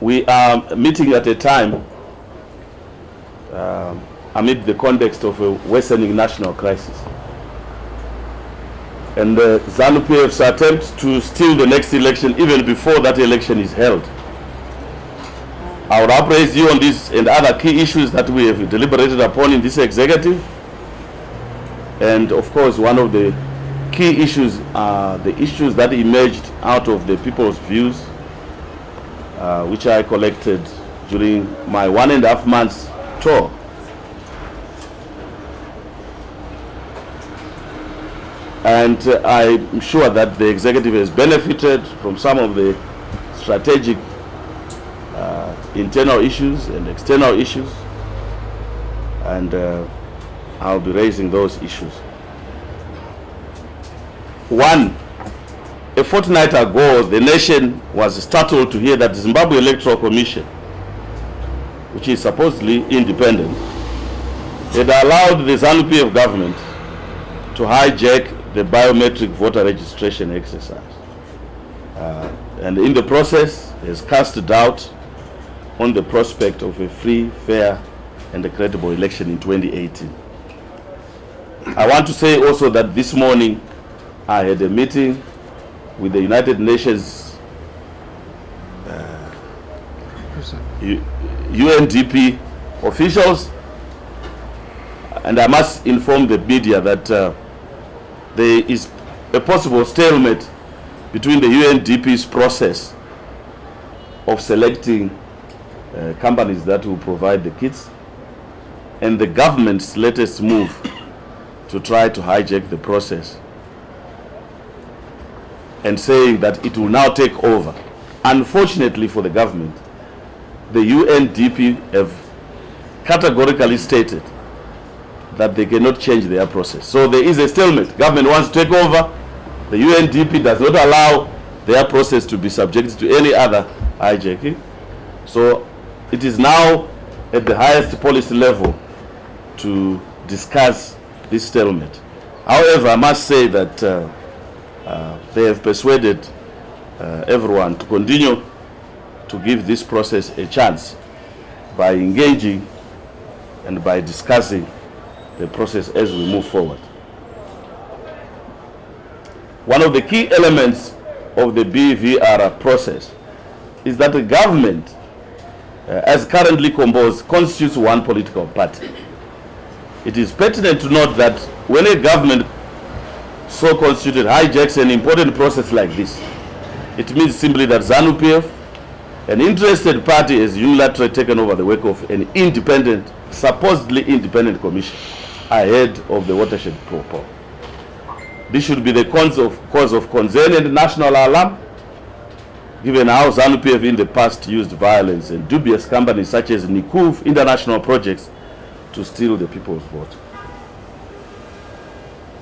We are meeting at a time amid the context of a worsening national crisis. And ZANU-PF's attempt to steal the next election even before that election is held. I would appraise you on this and other key issues that we have deliberated upon in this executive. And of course, one of the key issues are the issues that emerged out of the people's views, which I collected during my 1.5 months tour. And I'm sure that the executive has benefited from some of the strategic internal issues and external issues, and I'll be raising those issues. One, a fortnight ago, the nation was startled to hear that the Zimbabwe Electoral Commission, which is supposedly independent, had allowed the ZANU-PF government to hijack the biometric voter registration exercise. And in the process has cast doubt on the prospect of a free, fair, and a credible election in 2018. I want to say also that this morning I had a meeting with the United Nations UNDP officials, and I must inform the media that there is a possible stalemate between the UNDP's process of selecting companies that will provide the kits and the government's latest move to try to hijack the process and saying that it will now take over. Unfortunately for the government, the UNDP have categorically stated that they cannot change their process. So there is a stalemate. Government wants to take over. The UNDP does not allow their process to be subjected to any other hijacking. So it is now at the highest policy level to discuss this stalemate. However, I must say that they have persuaded everyone to continue to give this process a chance by engaging and by discussing the process as we move forward. One of the key elements of the BVR process is that the government, as currently composed, constitutes one political party. It is pertinent to note that when a government so constituted hijacks an important process like this, it means simply that ZANU-PF, an interested party, has unilaterally taken over the work of an independent, supposedly independent commission ahead of the watershed proposal. This should be the cause of concern and national alarm, given how ZANU-PF in the past used violence and dubious companies such as Nikuv International Projects to steal the people's vote.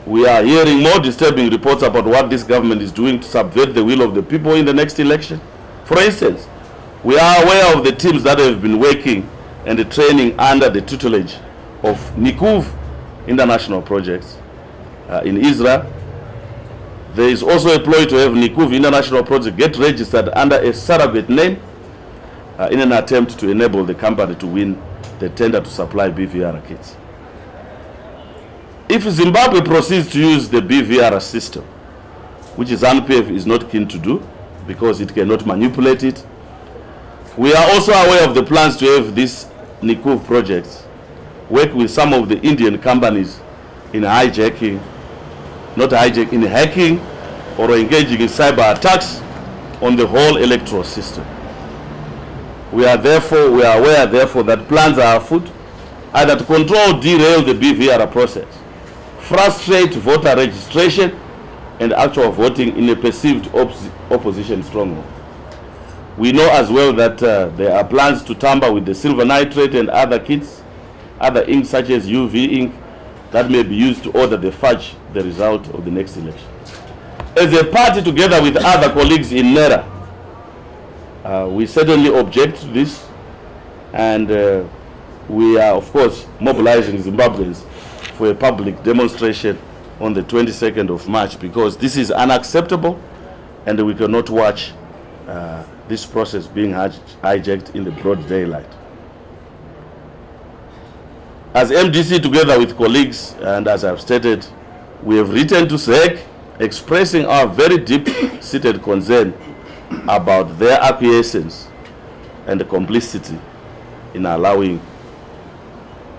We are hearing more disturbing reports about what this government is doing to subvert the will of the people in the next election. For instance, we are aware of the teams that have been working and training under the tutelage of Nikuv International Projects in Israel. There is also a ploy to have Nikuv International Project get registered under a surrogate name in an attempt to enable the company to win the tender to supply BVR kits. If Zimbabwe proceeds to use the BVR system, which ZANU-PF is not keen to do because it cannot manipulate it, we are also aware of the plans to have these Nikuv projects work with some of the Indian companies in hijacking, not hijacking, in hacking or engaging in cyber attacks on the whole electoral system. We are aware therefore that plans are afoot either to control or derail the BVR process, frustrate voter registration and actual voting in a perceived opposition stronghold. We know as well that there are plans to tamper with the silver nitrate and other kits, other inks such as UV ink that may be used to order the fudge the result of the next election. As a party, together with other colleagues in NERA, we certainly object to this, and we are of course mobilizing Zimbabweans for a public demonstration on the 22nd of March, because this is unacceptable and we cannot watch this process being hijacked in the broad daylight. As MDC, together with colleagues, and as I've stated, we have written to SEC expressing our very deep-seated concern about their acquiescence and the complicity in allowing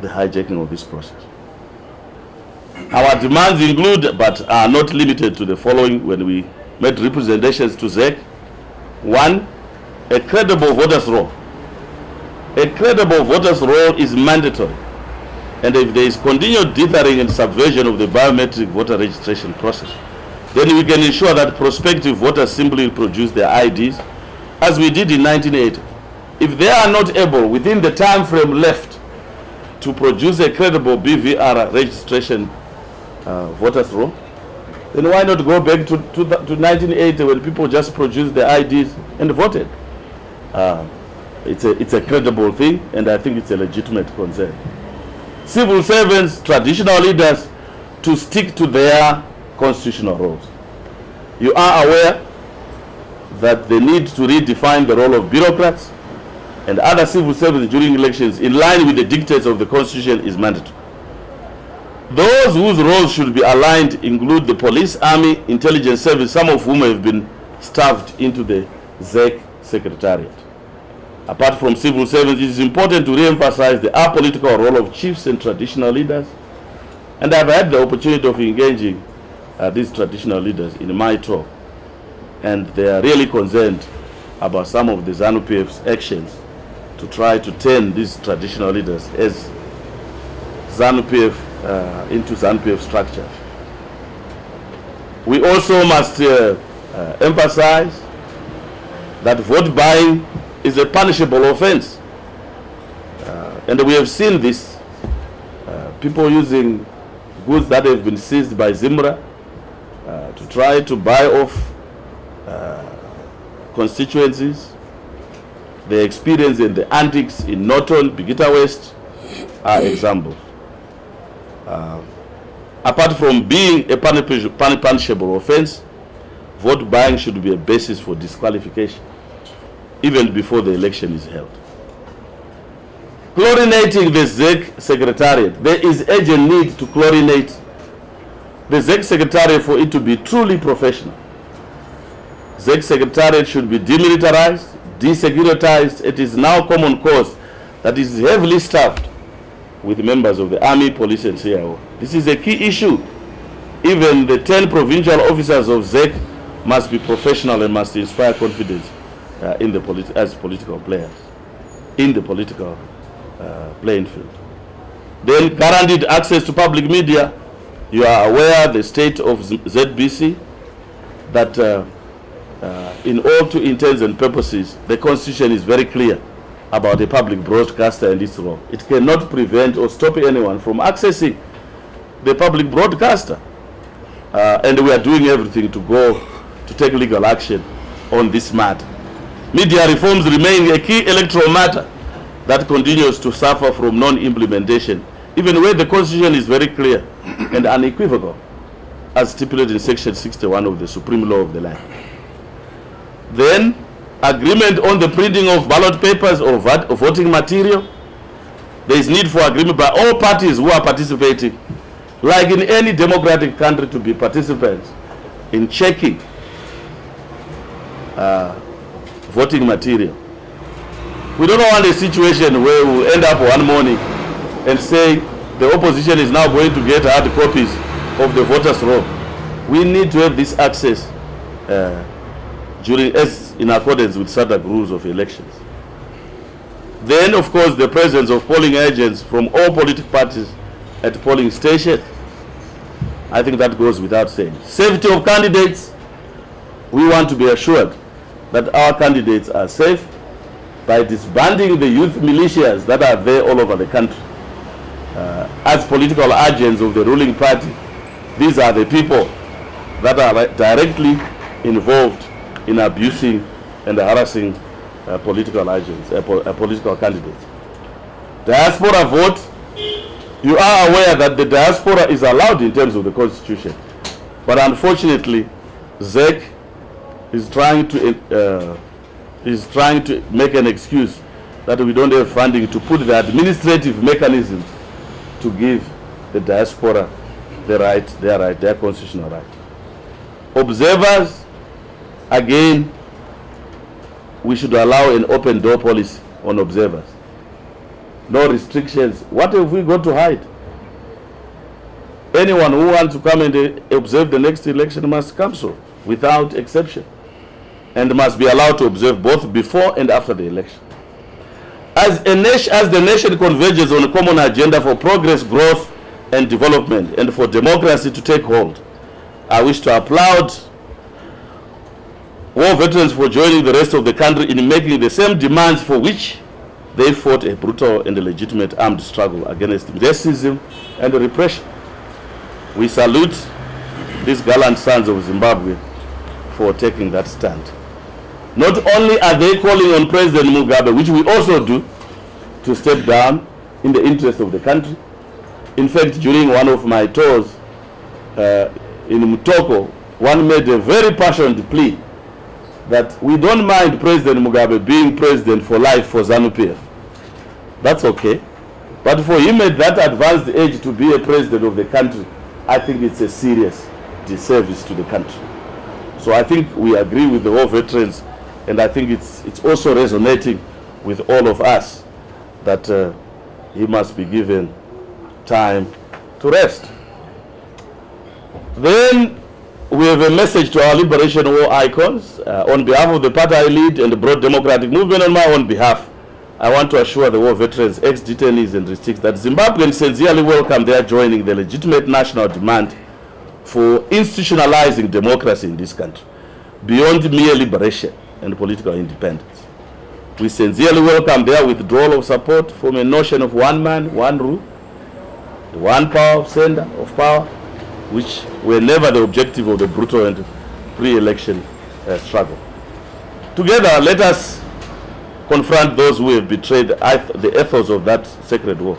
the hijacking of this process. Our demands include, but are not limited to, the following when we made representations to SEC. One, a credible voters' roll. A credible voters' roll is mandatory, and if there is continued dithering and subversion of the biometric voter registration process, then we can ensure that prospective voters simply produce their IDs, as we did in 1980. If they are not able, within the time frame left, to produce a credible BVR registration voters roll, then why not go back to 1980 when people just produced their IDs and voted? It's a credible thing, and I think it's a legitimate concern. Civil servants, traditional leaders, to stick to their constitutional roles. You are aware that the need to redefine the role of bureaucrats and other civil servants during elections in line with the dictates of the Constitution is mandatory. Those whose roles should be aligned include the police, army, intelligence service, some of whom have been staffed into the ZEC secretariat. Apart from civil servants, it is important to re-emphasize the apolitical role of chiefs and traditional leaders. And I've had the opportunity of engaging these traditional leaders in my talk, and they are really concerned about some of the ZANU-PF's actions to try to turn these traditional leaders as ZANU-PF into ZANU-PF structure. We also must emphasize that vote buying is a punishable offense. And we have seen this, people using goods that have been seized by Zimra to try to buy off constituencies. The experience and the antics in Norton, Bigita West are examples. Apart from being a punishable offense, vote buying should be a basis for disqualification, even before the election is held. Chlorinating the ZEC Secretariat. There is urgent need to chlorinate the ZEC Secretariat for it to be truly professional. ZEC Secretariat should be demilitarized, desecuritized. It is now common cause that it is heavily staffed with members of the Army, Police and CIO. This is a key issue. Even the 10 provincial officers of ZEC must be professional and must inspire confidence in the as political players in the political playing field. Then guaranteed access to public media. You are aware the state of ZBC, that in all to intents and purposes, the Constitution is very clear about the public broadcaster and its role. It cannot prevent or stop anyone from accessing the public broadcaster. And we are doing everything to take legal action on this matter. Media reforms remain a key electoral matter that continues to suffer from non-implementation, even where the Constitution is very clear and unequivocal, as stipulated in Section 61 of the Supreme Law of the land. Then, agreement on the printing of ballot papers or voting material. There is need for agreement by all parties who are participating, like in any democratic country, to be participants in checking voting material. We don't want a situation where we end up one morning and say the opposition is now going to get hard copies of the voters' roll. We need to have this access in accordance with certain rules of elections. Then, of course, the presence of polling agents from all political parties at polling stations. I think that goes without saying. Safety of candidates. We want to be assured that our candidates are safe by disbanding the youth militias that are there all over the country. As political agents of the ruling party, these are the people that are directly involved in abusing and harassing political agents, political candidates. Diaspora vote. You are aware that the diaspora is allowed in terms of the Constitution, but unfortunately, ZEC is trying to is trying to make an excuse that we don't have funding to put the administrative mechanisms to give the diaspora their constitutional right. Observers, again, we should allow an open door policy on observers. No restrictions. What have we got to hide? Anyone who wants to come and observe the next election must come so, without exception, and must be allowed to observe both before and after the election. As the nation converges on a common agenda for progress, growth, and development, and for democracy to take hold, I wish to applaud war veterans for joining the rest of the country in making the same demands for which they fought a brutal and legitimate armed struggle against racism and repression. We salute these gallant sons of Zimbabwe for taking that stand. Not only are they calling on President Mugabe, which we also do, to step down in the interest of the country. In fact, during one of my tours in Mutoko, one made a very passionate plea that we don't mind President Mugabe being president for life for ZANU-PF. That's okay. But for him at that advanced age to be a president of the country, I think it's a serious disservice to the country. So I think we agree with the war veterans, and I think it's also resonating with all of us that he must be given time to rest. Then we have a message to our Liberation War icons. On behalf of the party I lead and the broad democratic movement, on my own behalf, I want to assure the war veterans, ex-detainees and restricts that Zimbabweans sincerely welcome their joining the legitimate national demand for institutionalizing democracy in this country, beyond mere liberation and political independence. We sincerely welcome their withdrawal of support from a notion of one man, one rule, the one power center of power, which were never the objective of the brutal and pre-election struggle. Together, let us confront those who have betrayed the ethos of that sacred war.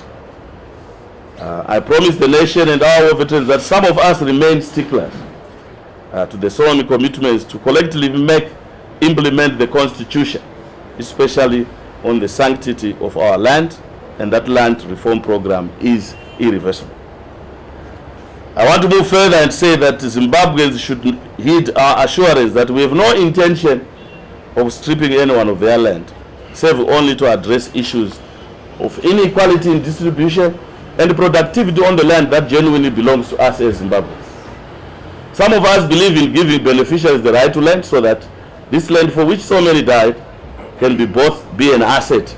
I promise the nation and our war veterans that some of us remain sticklers to the solemn commitments to collectively implement the Constitution, especially on the sanctity of our land, and that land reform program is irreversible. I want to move further and say that Zimbabweans should heed our assurance that we have no intention of stripping anyone of their land, save only to address issues of inequality in distribution and productivity on the land that genuinely belongs to us as Zimbabweans. Some of us believe in giving beneficiaries the right to land so that this land for which so many died can be both be an asset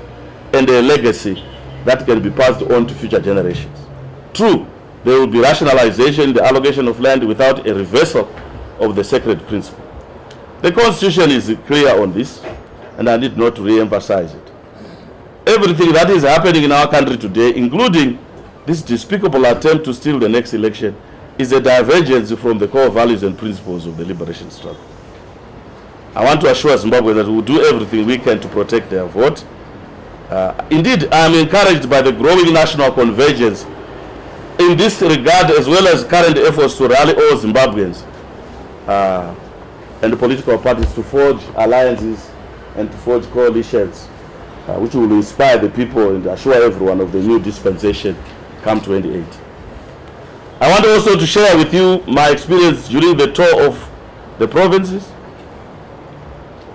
and a legacy that can be passed on to future generations. True, there will be rationalization in the allocation of land without a reversal of the sacred principle. The Constitution is clear on this, and I need not to re-emphasize it. Everything that is happening in our country today, including this despicable attempt to steal the next election, is a divergence from the core values and principles of the liberation struggle. I want to assure Zimbabwe that we will do everything we can to protect their vote. Indeed, I am encouraged by the growing national convergence in this regard, as well as current efforts to rally all Zimbabweans and the political parties to forge alliances and to forge coalitions which will inspire the people and assure everyone of the new dispensation come 2018. I want also to share with you my experience during the tour of the provinces.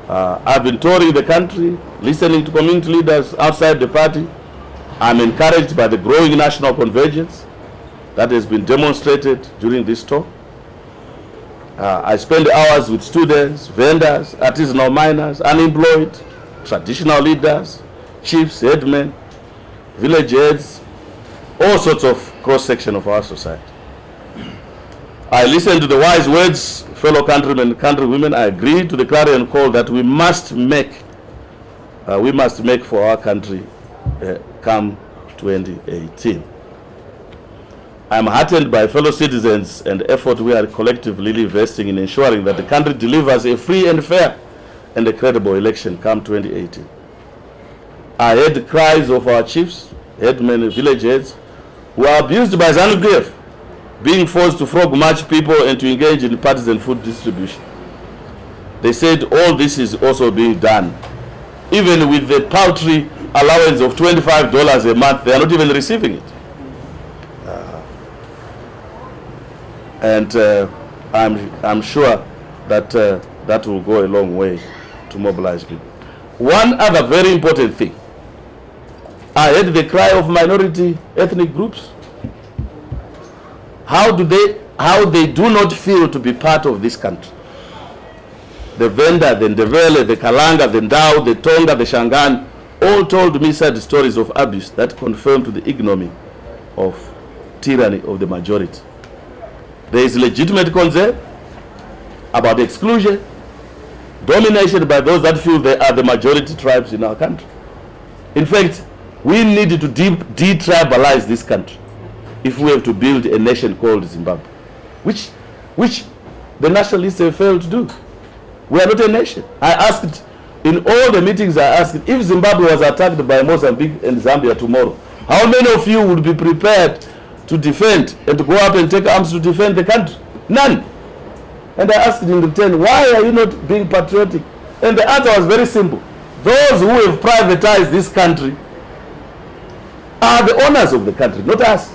I've been touring the country, listening to community leaders outside the party. I'm encouraged by the growing national convergence that has been demonstrated during this tour. I spend hours with students, vendors, artisanal miners, unemployed, traditional leaders, chiefs, headmen, village heads, all sorts of cross-section of our society. I listen to the wise words, fellow countrymen and countrywomen. I agree to the clarion call that we must make for our country come 2018. I am heartened by fellow citizens and the effort we are collectively investing in ensuring that the country delivers a free and fair and a credible election come 2018. I heard the cries of our chiefs, headmen and village heads who are abused by ZANU-PF, being forced to frog march people and to engage in partisan food distribution. They said all this is also being done even with the paltry allowance of $25 a month, they are not even receiving it. And I'm sure that that will go a long way to mobilize people. One other very important thing, I heard the cry of minority ethnic groups. How they do not feel to be part of this country. The Venda, the Ndebele, the Kalanga, the Ndau, the Tonga, the Shangaan, all told me sad stories of abuse that confirmed the ignominy of tyranny of the majority. There is legitimate concern about exclusion, domination by those that feel they are the majority tribes in our country. In fact, we need to de-tribalize this country if we have to build a nation called Zimbabwe, which the nationalists have failed to do. We are not a nation. I asked, in all the meetings I asked, if Zimbabwe was attacked by Mozambique and Zambia tomorrow, how many of you would be prepared to defend and to go up and take arms to defend the country? None. And I asked in return, why are you not being patriotic? And the answer was very simple. Those who have privatized this country are the owners of the country, not us.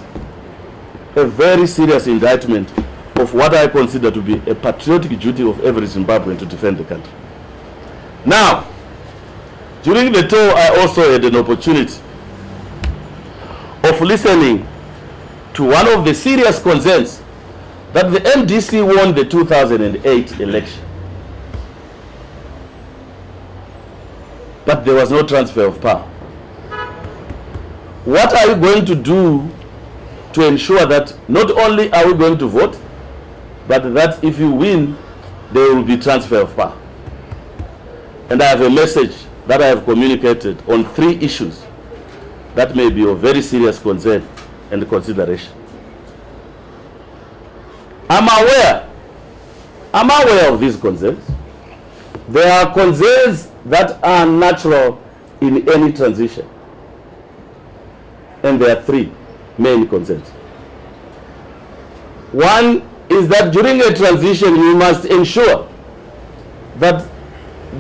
A very serious indictment of what I consider to be a patriotic duty of every Zimbabwean to defend the country. Now, during the tour, I also had an opportunity of listening to one of the serious concerns that the MDC won the 2008 election. But there was no transfer of power. What are you going to do to ensure that not only are we going to vote, but that if you win, there will be transfer of power? And I have a message that I have communicated on 3 issues that may be of very serious concern and consideration. I'm aware of these concerns. There are concerns that are natural in any transition. And there are 3 main concerns. One is that during a transition, you must ensure that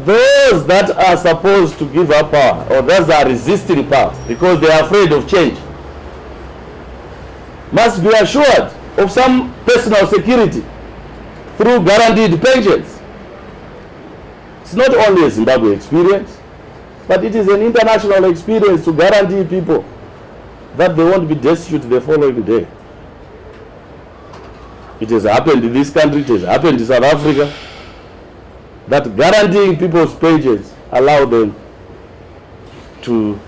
those that are supposed to give up power, or those that are resisting power because they are afraid of change, must be assured of some personal security through guaranteed pensions. It's not only a Zimbabwe experience, but it is an international experience to guarantee people that they won't be destitute the following day. It has happened in this country, it has happened in South Africa, that guaranteeing people's pensions allow them to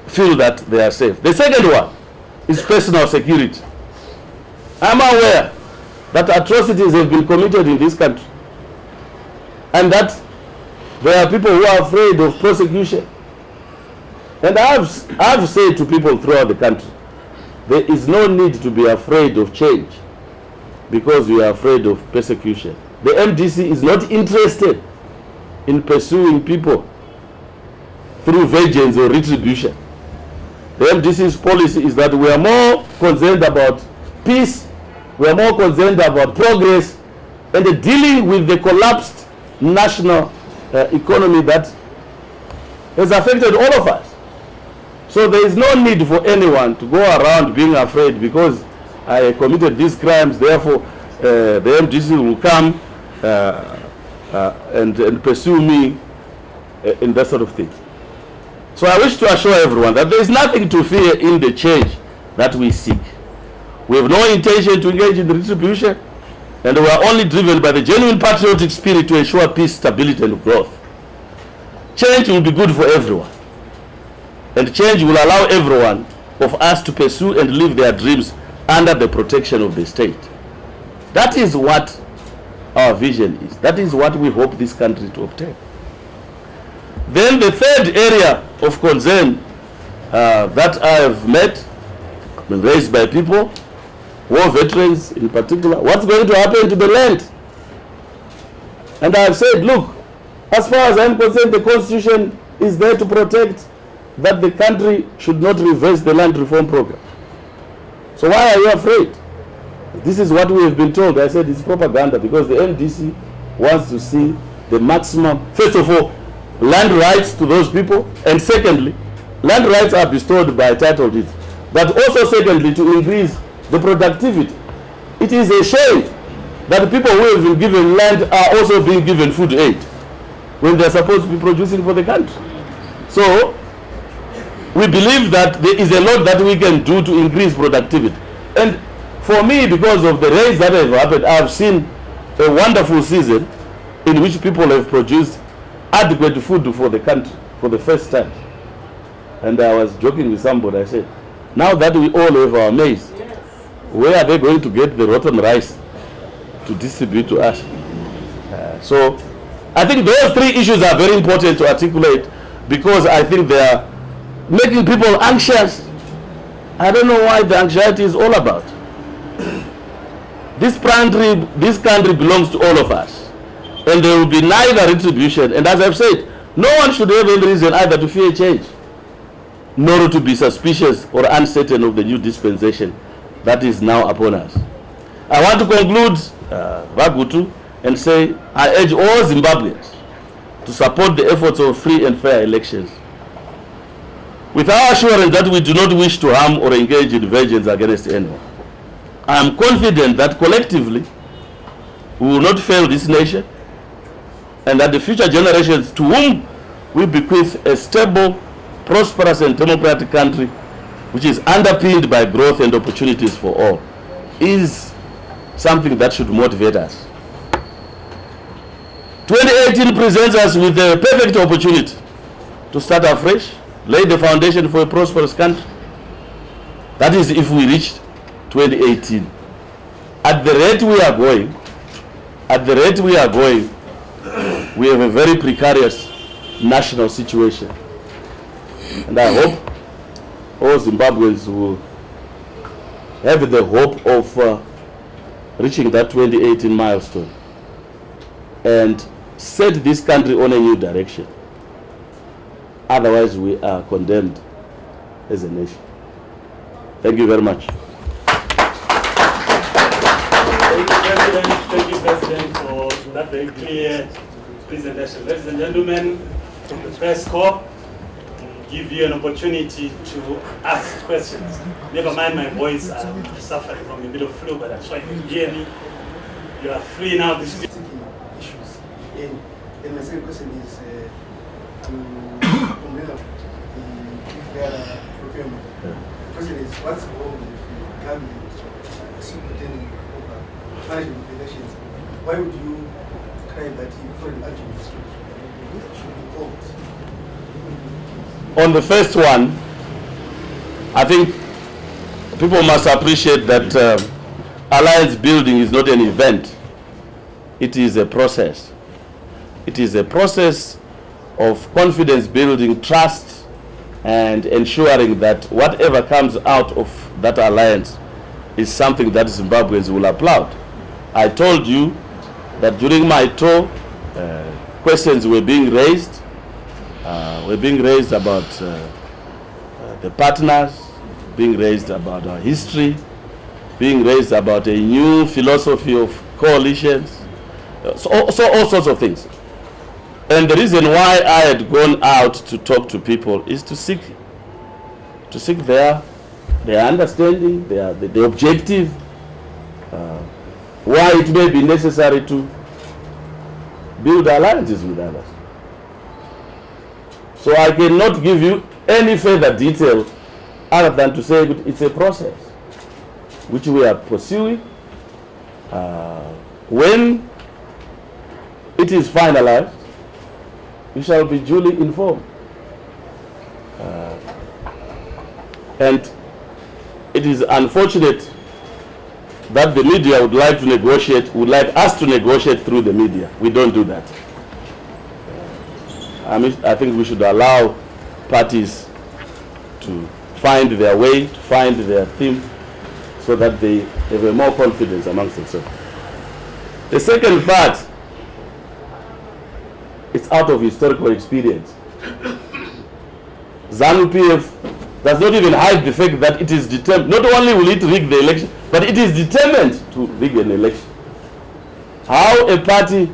feel that they are safe. The second one is personal security. I'm aware that atrocities have been committed in this country and that there are people who are afraid of prosecution. And I've said to people throughout the country, there is no need to be afraid of change because you are afraid of persecution. The MDC is not interested in pursuing people through vengeance or retribution. The MDC's policy is that we are more concerned about peace, we are more concerned about progress, and dealing with the collapsed national economy that has affected all of us. So there is no need for anyone to go around being afraid because I committed these crimes, therefore the MDC will come and pursue me in that sort of thing. So I wish to assure everyone that there is nothing to fear in the change that we seek. We have no intention to engage in retribution, and we are only driven by the genuine patriotic spirit to ensure peace, stability, and growth. Change will be good for everyone, and change will allow everyone of us to pursue and live their dreams under the protection of the state. That is what our vision is. That is what we hope this country to obtain. Then the third area of concern that I have met, been raised by people, war veterans in particular, what's going to happen to the land? And I have said, look, as far as I'm concerned, the Constitution is there to protect that the country should not reverse the land reform program. So why are you afraid? This is what we have been told. I said it's propaganda because the MDC wants to see the maximum, first of all, land rights to those people, and secondly, land rights are bestowed by title deeds, but also secondly, to increase the productivity. It is a shame that people who have been given land are also being given food aid when they are supposed to be producing for the country. So we believe that there is a lot that we can do to increase productivity. And for me, because of the rains that have happened, I have seen a wonderful season in which people have produced adequate food for the country for the first time. And I was joking with somebody, I said, now that we all have our maize, where are they going to get the rotten rice to distribute to us? So I think those three issues are very important to articulate, because I think they are making people anxious. I don't know why the anxiety is all about. This country belongs to all of us, and there will be neither retribution. And as I've said, no one should have any reason either to fear change, nor to be suspicious or uncertain of the new dispensation that is now upon us. I want to conclude, Ragutu, and say I urge all Zimbabweans to support the efforts of free and fair elections, with our assurance that we do not wish to harm or engage in vengeance against anyone. I am confident that collectively we will not fail this nation, and that the future generations to whom we bequeath a stable, prosperous and democratic country which is underpinned by growth and opportunities for all is something that should motivate us. 2018 presents us with a perfect opportunity to start afresh, lay the foundation for a prosperous country. That is if we reach 2018. At the rate we are going, we have a very precarious national situation. And I hope all Zimbabweans will have the hope of reaching that 2018 milestone and set this country on a new direction. Otherwise, we are condemned as a nation. Thank you very much. Thank you, President, for that very clear presentation. Ladies and gentlemen, the press corps give you an opportunity to ask questions. Never mind my voice, I'm suffering from a bit of flu, but I'm sure you can hear me. You are free now. This is issues. And my second question is to bring up the procurement. The question is, what's the role of the government superintending over management of elections? Why would you claim that foreign agents should be involved? On the first one, I think people must appreciate that alliance building is not an event. It is a process. It is a process of confidence building, trust, and ensuring that whatever comes out of that alliance is something that Zimbabweans will applaud. I told you that during my tour, questions were being raised. About the partners, being raised about our history, being raised about a new philosophy of coalitions, so all sorts of things. And the reason why I had gone out to talk to people is to seek their understanding, the objective, why it may be necessary to build alliances with others. So I cannot give you any further detail other than to say it's a process which we are pursuing. When it is finalized, we shall be duly informed. And it is unfortunate that the media would like us to negotiate through the media. We don't do that. I think we should allow parties to find their way, to find their theme, so that they have more confidence amongst themselves. The second part, it's out of historical experience. ZANU-PF does not even hide the fact that it is determined, not only will it rig the election, but it is determined to rig an election. How a party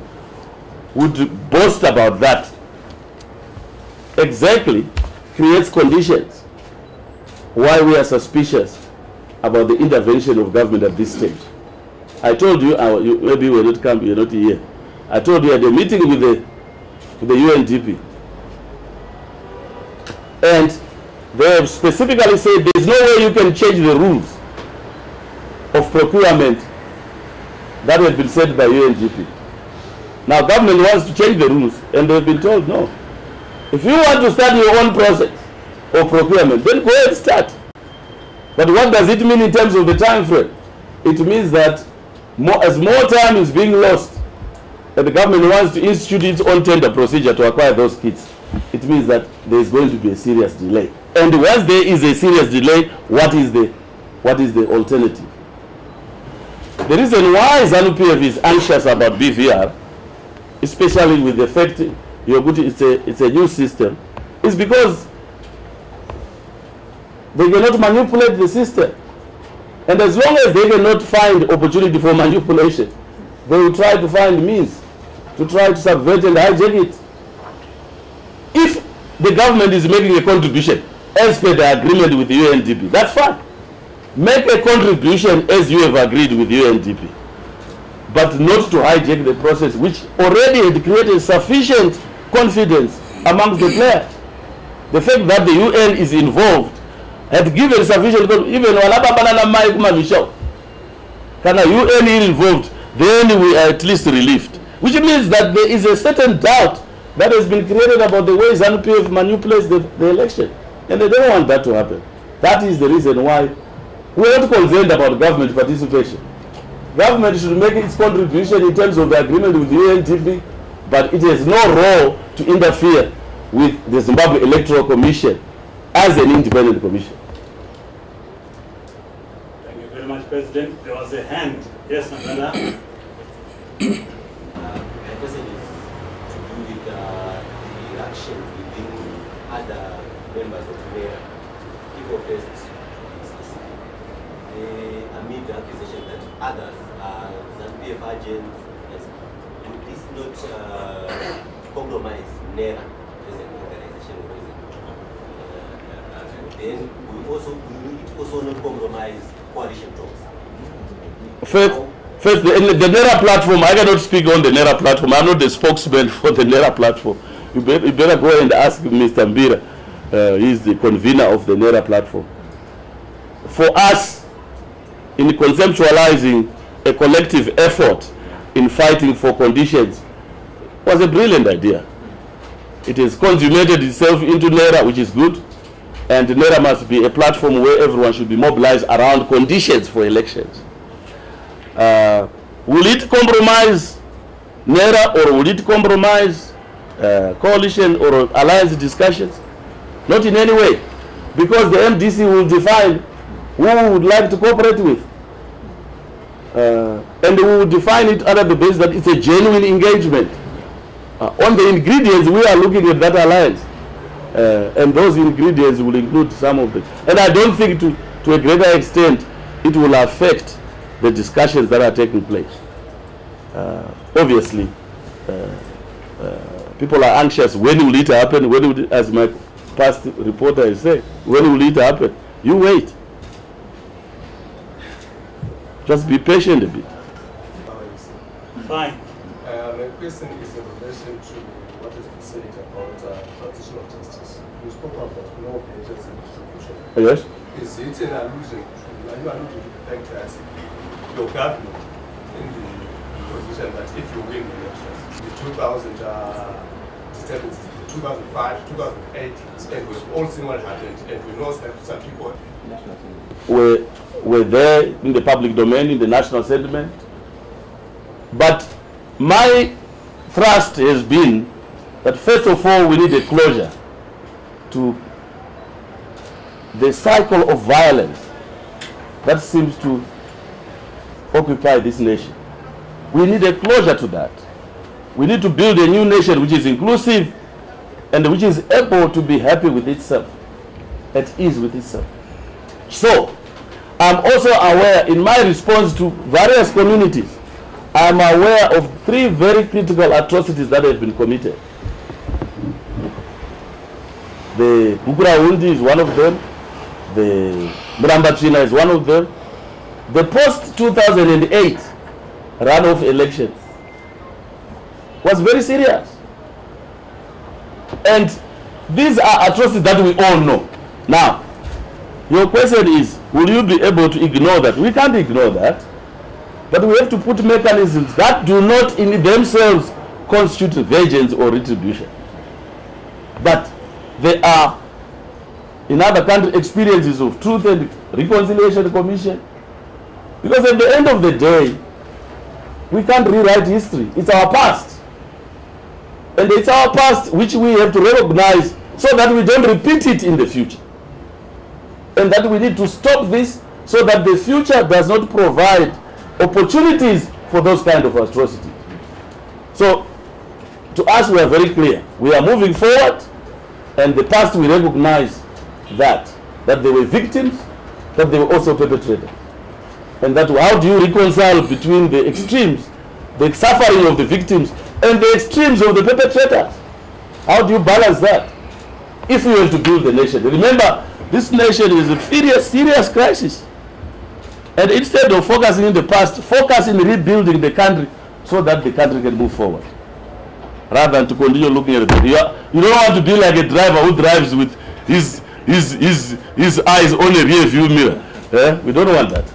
would boast about that exactly creates conditions why we are suspicious about the intervention of government at this stage. I told you, maybe you were not come, you're not here. I told you at a meeting with the UNDP, and they have specifically said there's no way you can change the rules of procurement that had been set by UNDP. Now government wants to change the rules, and they've been told no. If you want to start your own process of procurement, then go ahead and start. But what does it mean in terms of the time frame? It means that as more time is being lost, and the government wants to institute its own tender procedure to acquire those kits, it means that there is going to be a serious delay. And once there is a serious delay, what is the alternative? The reason why ZANU-PF is anxious about BVR, especially with the fact it's a new system, is because they cannot manipulate the system. And as long as they cannot find opportunity for manipulation, they will try to find means to try to subvert and hijack it. If the government is making a contribution as per the agreement with the UNDP, that's fine. Make a contribution as you have agreed with UNDP, but not to hijack the process which already had created sufficient confidence amongst the players. The fact that the UN is involved had given sufficient confidence. Even when UN involved, then we are at least relieved. Which means that there is a certain doubt that has been created about the way ZANU-PF manipulates the election. And they don't want that to happen. That is the reason why we are not concerned about government participation. Government should make its contribution in terms of the agreement with the UNDP, but it has no role to interfere with the Zimbabwe Electoral Commission as an independent commission. Thank you very much, President. There was a hand. Yes, Mandana. My question is to do with the reaction within other members of the people first specific. Amid the accusation that others are ZANU-PF agents, would this not compromise NERA as an organization? Then we also not compromise coalition talks. First, the NERA platform, I cannot speak on the NERA platform. I'm not the spokesman for the NERA platform. You better go and ask Mr. Mbira. He's the convener of the NERA platform. For us, in conceptualizing a collective effort in fighting for conditions, was a brilliant idea. It has consummated itself into NERA, which is good. And NERA must be a platform where everyone should be mobilized around conditions for elections. Will it compromise NERA, or will it compromise coalition or alliance discussions? Not in any way, because the MDC will define who we would like to cooperate with. And we will define it under the basis that it's a genuine engagement. On the ingredients, we are looking at that alliance. And those ingredients will include some of them. And I don't think to a greater extent it will affect the discussions that are taking place. Obviously, people are anxious. When will it happen? When will it, as my past reporter has said, when will it happen? You wait. Just be patient a bit. Fine. My question is in relation to what has been said about transitional justice. You spoke about law of agents and distribution. Yes? Is it an allusion to, are you alluding to the fact that your government in the position that if you win the elections, the 2000 disturbances, 2005, 2008, and we've all seen what happened, and we know some people were there in the public domain, in the national sentiment. But my thrust has been that first of all we need a closure to the cycle of violence that seems to occupy this nation. We need a closure to that. We need to build a new nation which is inclusive and which is able to be happy with itself, at ease with itself. So, I'm also aware in my response to various communities I'm aware of 3 very critical atrocities that have been committed. The Bukura is one of them. The Muramba is one of them. The post-2008 runoff election was very serious. And these are atrocities that we all know. Now, your question is, will you be able to ignore that? We can't ignore that. But we have to put mechanisms that do not in themselves constitute vengeance or retribution. But there are, in other countries, experiences of Truth and Reconciliation Commission. Because at the end of the day, we can't rewrite history. It's our past. And it's our past which we have to recognize so that we don't repeat it in the future. And that we need to stop this so that the future does not provide opportunities for those kind of atrocities. So, to us, we are very clear. We are moving forward, and the past we recognize that they were victims, that they were also perpetrators. And that how do you reconcile between the extremes, the suffering of the victims, and the extremes of the perpetrators? How do you balance that if we want to build the nation? Remember, this nation is a serious crisis. And instead of focusing in the past, focus in rebuilding the country so that the country can move forward. Rather than to continue looking at it. You don't want to be like a driver who drives with his eyes on a rear view mirror. We don't want that.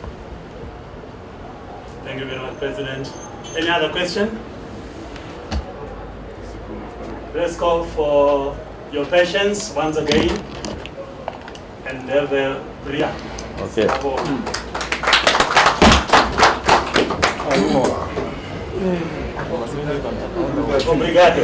Thank you very much, President. Any other question? Let's call for your patience once again and have a prayer. Okay. Obrigado.